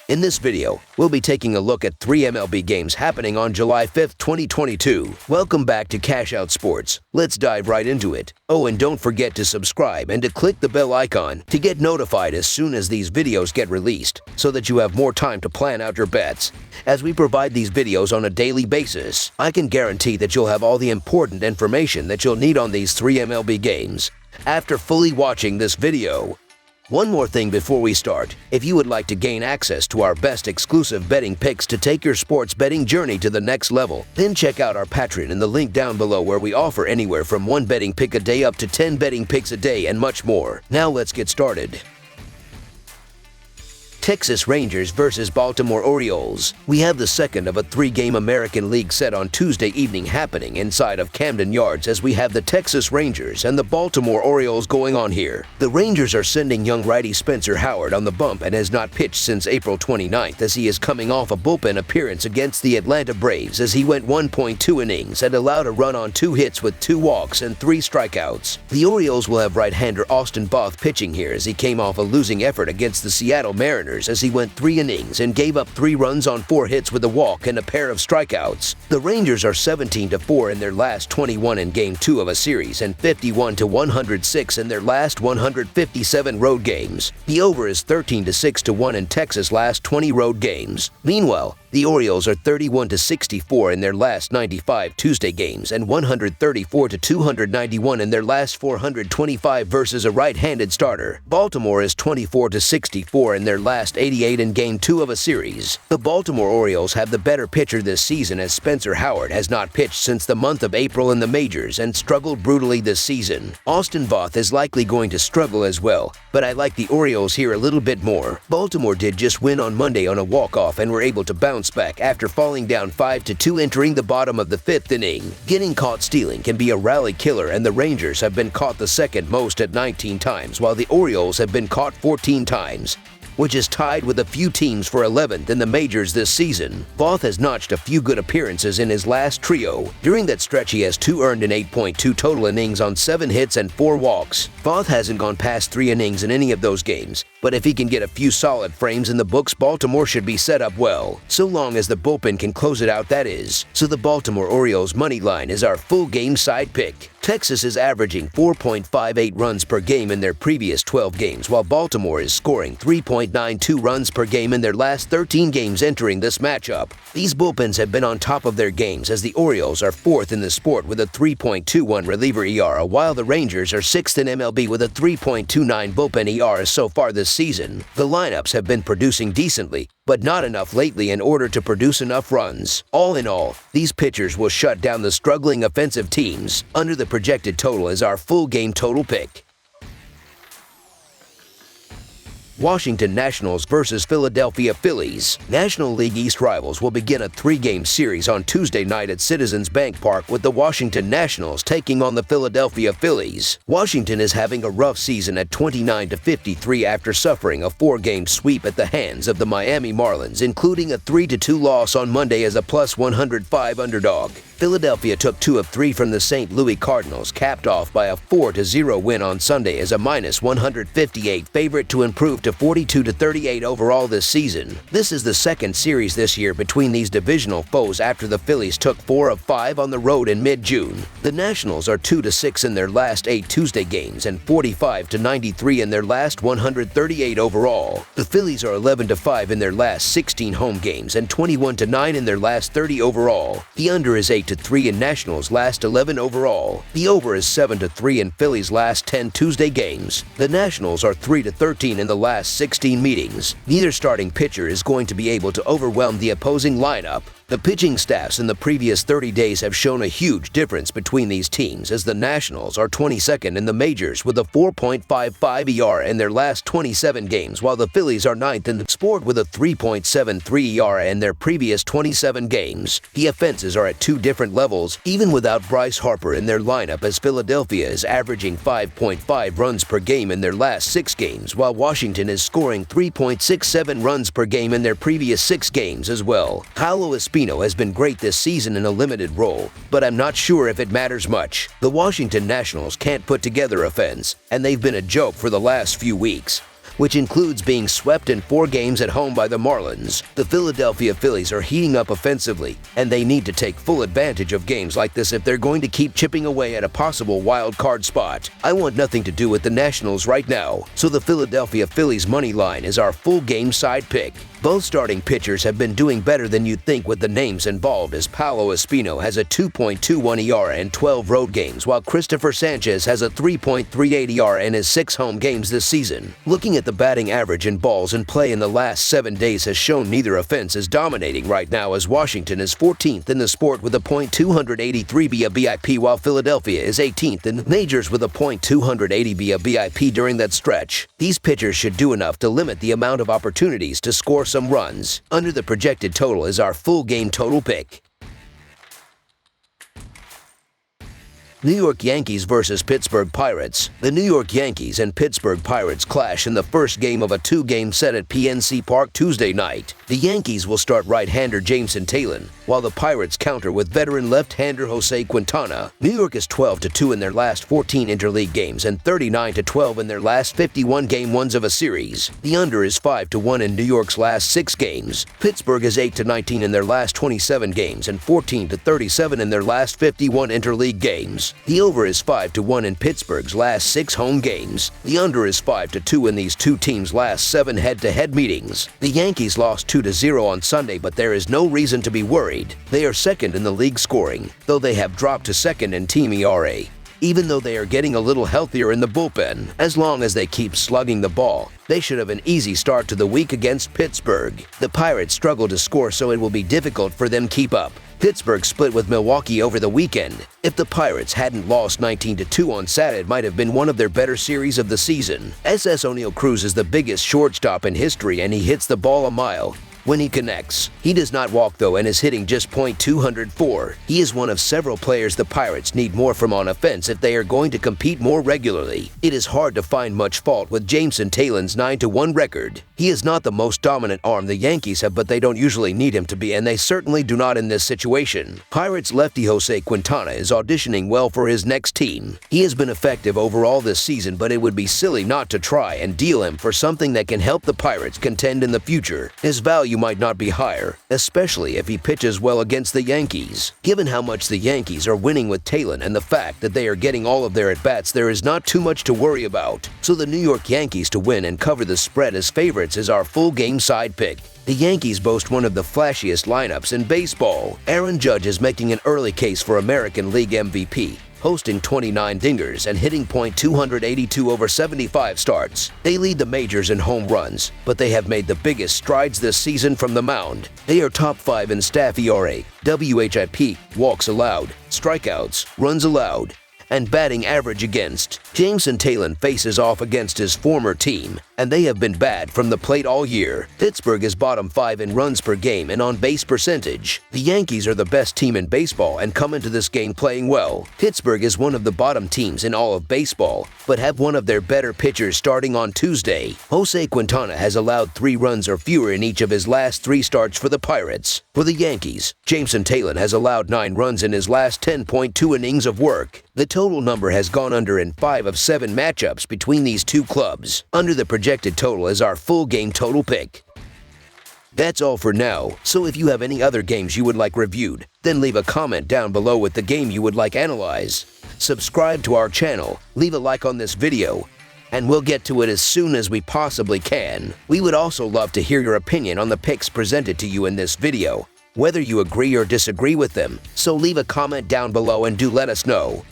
In this video, we'll be taking a look at 3 MLB games happening on July 5th, 2022. Welcome back to Cash Out Sports. Let's dive right into it. Oh, and don't forget to subscribe and to click the bell icon to get notified as soon as these videos get released, so that you have more time to plan out your bets. As we provide these videos on a daily basis, I can guarantee that you'll have all the important information that you'll need on these 3 MLB games after fully watching this video. One more thing before we start. If you would like to gain access to our best exclusive betting picks to take your sports betting journey to the next level, then check out our Patreon in the link down below, where we offer anywhere from 1 betting pick a day up to 10 betting picks a day and much more. Now let's get started. Texas Rangers versus Baltimore Orioles. We have the second of a 3-game American League set on Tuesday evening happening inside of Camden Yards, as we have the Texas Rangers and the Baltimore Orioles going on here. The Rangers are sending young righty Spencer Howard on the bump and has not pitched since April 29th, as he is coming off a bullpen appearance against the Atlanta Braves, as he went 1.2 innings and allowed a run on 2 hits with 2 walks and 3 strikeouts. The Orioles will have right-hander Austin Voth pitching here, as he came off a losing effort against the Seattle Mariners, as he went 3 innings and gave up 3 runs on 4 hits with a walk and a pair of strikeouts. The Rangers are 17-4 in their last 21 in Game 2 of a series and 51-106 in their last 157 road games. The over is 13-6-1 in Texas' last 20 road games. Meanwhile, the Orioles are 31-64 in their last 95 Tuesday games and 134-291 in their last 425 versus a right-handed starter. Baltimore is 24-64 in their last 88 in Game 2 of a series. The Baltimore Orioles have the better pitcher this season, as Spencer Howard has not pitched since the month of April in the majors and struggled brutally this season. Austin Voth is likely going to struggle as well, but I like the Orioles here a little bit more. Baltimore did just win on Monday on a walk-off and were able to bounce back after falling down 5-2 entering the bottom of the 5th inning. Getting caught stealing can be a rally killer, and the Rangers have been caught the second most at 19 times, while the Orioles have been caught 14 times, which is tied with a few teams for 11th in the majors this season. Voth has notched a few good appearances in his last trio. During that stretch, he has 2 earned and 8.2 total innings on 7 hits and 4 walks. Voth hasn't gone past 3 innings in any of those games, but if he can get a few solid frames in the books, Baltimore should be set up well, so long as the bullpen can close it out, that is. So the Baltimore Orioles money line is our full game side pick. Texas is averaging 4.58 runs per game in their previous 12 games, while Baltimore is scoring 3.92 runs per game in their last 13 games entering this matchup. These bullpens have been on top of their games, as the Orioles are 4th in the sport with a 3.21 reliever ERA, while the Rangers are 6th in MLB with a 3.29 bullpen ERA so far this season. The lineups have been producing decently, but not enough lately in order to produce enough runs. All in all, these pitchers will shut down the struggling offensive teams. Under the projected total is our full game total pick. Washington Nationals versus Philadelphia Phillies. National League East rivals will begin a 3-game series on Tuesday night at Citizens Bank Park, with the Washington Nationals taking on the Philadelphia Phillies. Washington is having a rough season at 29-53 after suffering a 4-game sweep at the hands of the Miami Marlins, including a 3-2 loss on Monday as a plus 105 underdog. Philadelphia took 2 of 3 from the St. Louis Cardinals, capped off by a 4-0 win on Sunday as a minus 158 favorite to improve to 42-38 overall this season. This is the second series this year between these divisional foes after the Phillies took 4 of 5 on the road in mid-June. The Nationals are 2-6 in their last 8 Tuesday games and 45-93 in their last 138 overall. The Phillies are 11-5 in their last 16 home games and 21-9 in their last 30 overall. The under is 8-3 in Nationals' last 11 overall. The over is 7-3 in Phillies' last 10 Tuesday games. The Nationals are 3-13 in the last 16 meetings. Neither starting pitcher is going to be able to overwhelm the opposing lineup. The pitching staffs in the previous 30 days have shown a huge difference between these teams, as the Nationals are 22nd in the majors with a 4.55 ERA in their last 27 games, while the Phillies are 9th in the sport with a 3.73 ERA in their previous 27 games. The offenses are at 2 different levels, even without Bryce Harper in their lineup, as Philadelphia is averaging 5.5 runs per game in their last 6 games, while Washington is scoring 3.67 runs per game in their previous 6 games as well. Paolo Espino has been great this season in a limited role, but I'm not sure if it matters much. The Washington Nationals can't put together offense, and they've been a joke for the last few weeks. which includes being swept in 4 games at home by the Marlins. The Philadelphia Phillies are heating up offensively, and they need to take full advantage of games like this if they're going to keep chipping away at a possible wild card spot. I want nothing to do with the Nationals right now, so the Philadelphia Phillies money line is our full game side pick. Both starting pitchers have been doing better than you'd think with the names involved, as Paolo Espino has a 2.21 ERA in 12 road games, while Christopher Sanchez has a 3.38 ERA in his 6 home games this season. Looking at the batting average in balls in play in the last 7 days has shown neither offense is dominating right now, as Washington is 14th in the sport with a .283 via BIP, while Philadelphia is 18th in the majors with a .280 via BIP during that stretch. These pitchers should do enough to limit the amount of opportunities to score some runs. Under the projected total is our full game total pick. New York Yankees versus Pittsburgh Pirates. The New York Yankees and Pittsburgh Pirates clash in the first game of a 2-game set at PNC Park Tuesday night. The Yankees will start right-hander Jameson Taillon, while the Pirates counter with veteran left-hander Jose Quintana. New York is 12-2 in their last 14 interleague games and 39-12 in their last 51 game ones of a series. The under is 5-1 in New York's last 6 games. Pittsburgh is 8-19 in their last 27 games and 14-37 in their last 51 interleague games. The over is 5-1 in Pittsburgh's last 6 home games. The under is 5-2 in these two teams' last 7 head-to-head meetings. The Yankees lost 2-0 on Sunday, but there is no reason to be worried. They are second in the league scoring, though they have dropped to second in team ERA. Even though they are getting a little healthier in the bullpen, as long as they keep slugging the ball, they should have an easy start to the week against Pittsburgh. The Pirates struggle to score, so it will be difficult for them to keep up. Pittsburgh split with Milwaukee over the weekend. If the Pirates hadn't lost 19-2 on Saturday, it might have been one of their better series of the season. S.S. O'Neal Cruz is the biggest shortstop in history, and he hits the ball a mile when he connects. He does not walk though, and is hitting just .204. He is one of several players the Pirates need more from on offense if they are going to compete more regularly. It is hard to find much fault with Jameson Taillon's 9-1 record. He is not the most dominant arm the Yankees have, but they don't usually need him to be, and they certainly do not in this situation. Pirates lefty Jose Quintana is auditioning well for his next team. He has been effective overall this season, but it would be silly not to try and deal him for something that can help the Pirates contend in the future. His value might not be higher, especially if he pitches well against the Yankees. Given how much the Yankees are winning with Taillon and the fact that they are getting all of their at-bats, there is not too much to worry about. So the New York Yankees to win and cover the spread as favorites is our full game side pick. The Yankees boast one of the flashiest lineups in baseball. Aaron Judge is making an early case for American League MVP, hosting 29 dingers and hitting .282 over 75 starts. They lead the majors in home runs, but they have made the biggest strides this season from the mound. They are top 5 in staff ERA, WHIP, walks allowed, strikeouts, runs allowed, and batting average against. Jameson Taillon faces off against his former team, and they have been bad from the plate all year. Pittsburgh is bottom 5 in runs per game and on-base percentage. The Yankees are the best team in baseball and come into this game playing well. Pittsburgh is one of the bottom teams in all of baseball, but have one of their better pitchers starting on Tuesday. Jose Quintana has allowed 3 runs or fewer in each of his last 3 starts for the Pirates. For the Yankees, Jameson Taillon has allowed 9 runs in his last 10.2 innings of work. The total number has gone under in 5 of 7 matchups between these two clubs. Under the projected total is our full game total pick. That's all for now, so if you have any other games you would like reviewed, then leave a comment down below with the game you would like analyzed. Subscribe to our channel, leave a like on this video, and we'll get to it as soon as we possibly can. We would also love to hear your opinion on the picks presented to you in this video, whether you agree or disagree with them, so leave a comment down below and do let us know.